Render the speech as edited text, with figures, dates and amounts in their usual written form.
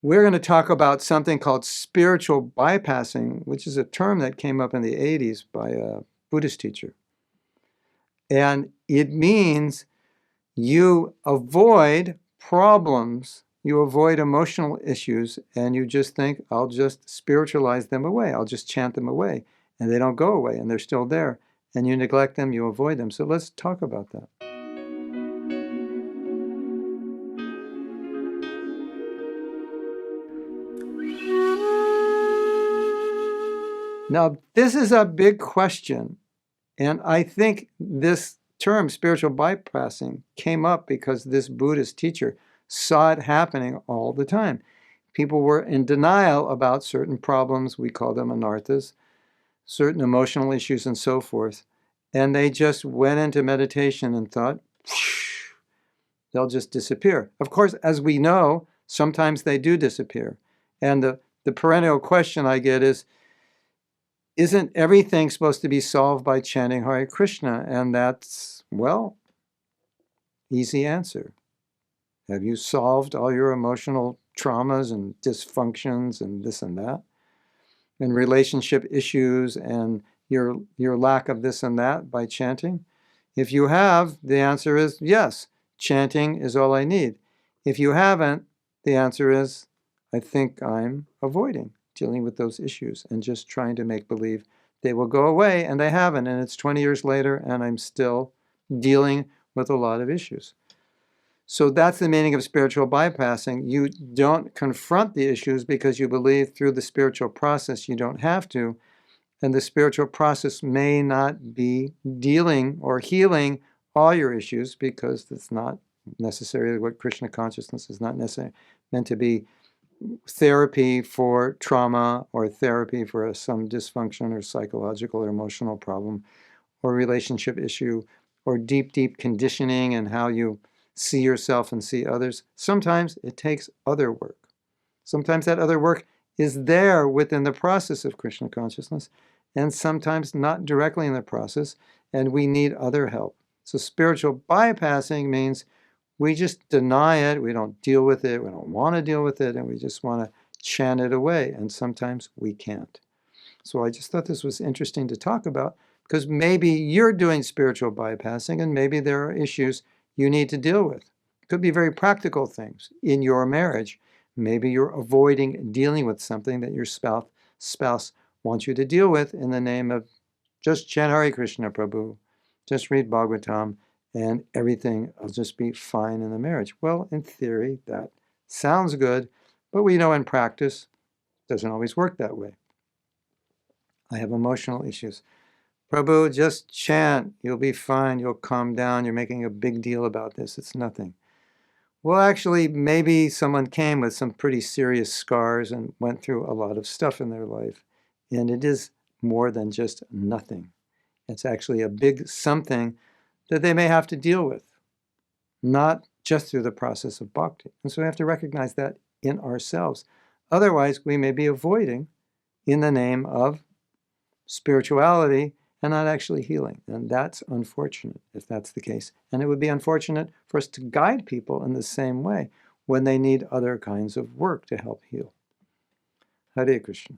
We're going to talk about something called spiritual bypassing, which is a term that came up in the 80s by a Buddhist teacher. And it means you avoid problems, you avoid emotional issues, and you just think, I'll just spiritualize them away. I'll just chant them away. And they don't go away, and they're still there. And you neglect them, you avoid them. So let's talk about that. Now, this is a big question. And I think this term, spiritual bypassing, came up because this Buddhist teacher saw it happening all the time. People were in denial about certain problems, we call them anarthas, certain emotional issues and so forth. And they just went into meditation and thought, they'll just disappear. Of course, as we know, sometimes they do disappear. And the perennial question I get is, isn't everything supposed to be solved by chanting Hare Krishna? And that's, well, easy answer. Have you solved all your emotional traumas and dysfunctions and this and that? And relationship issues and your lack of this and that by chanting? If you have, the answer is yes, chanting is all I need. If you haven't, the answer is, I think I'm avoiding dealing with those issues and just trying to make believe they will go away, and they haven't, and it's 20 years later, and I'm still dealing with a lot of issues. So that's the meaning of spiritual bypassing. You don't confront the issues because you believe through the spiritual process you don't have to, and the spiritual process may not be dealing or healing all your issues because it's not necessarily what Krishna consciousness is not necessarily meant to be therapy for trauma or therapy for some dysfunction or psychological or emotional problem or relationship issue or deep, deep conditioning and how you see yourself and see others. Sometimes it takes other work. Sometimes that other work is there within the process of Krishna consciousness and sometimes not directly in the process, and we need other help. So spiritual bypassing means we just deny it, we don't deal with it, we don't want to deal with it, and we just want to chant it away, and sometimes we can't. So I just thought this was interesting to talk about because maybe you're doing spiritual bypassing and maybe there are issues you need to deal with. It could be very practical things in your marriage. Maybe you're avoiding dealing with something that your spouse wants you to deal with in the name of just chant Hare Krishna, Prabhu, just read Bhagavatam, and everything will just be fine in the marriage. Well, in theory, that sounds good, but we know in practice it doesn't always work that way. I have emotional issues. Prabhu, just chant. You'll be fine. You'll calm down. You're making a big deal about this. It's nothing. Well, actually, maybe someone came with some pretty serious scars and went through a lot of stuff in their life, and it is more than just nothing. It's actually a big something that they may have to deal with, not just through the process of bhakti. And so we have to recognize that in ourselves. Otherwise, we may be avoiding in the name of spirituality and not actually healing. And that's unfortunate if that's the case. And it would be unfortunate for us to guide people in the same way when they need other kinds of work to help heal. Hare Krishna.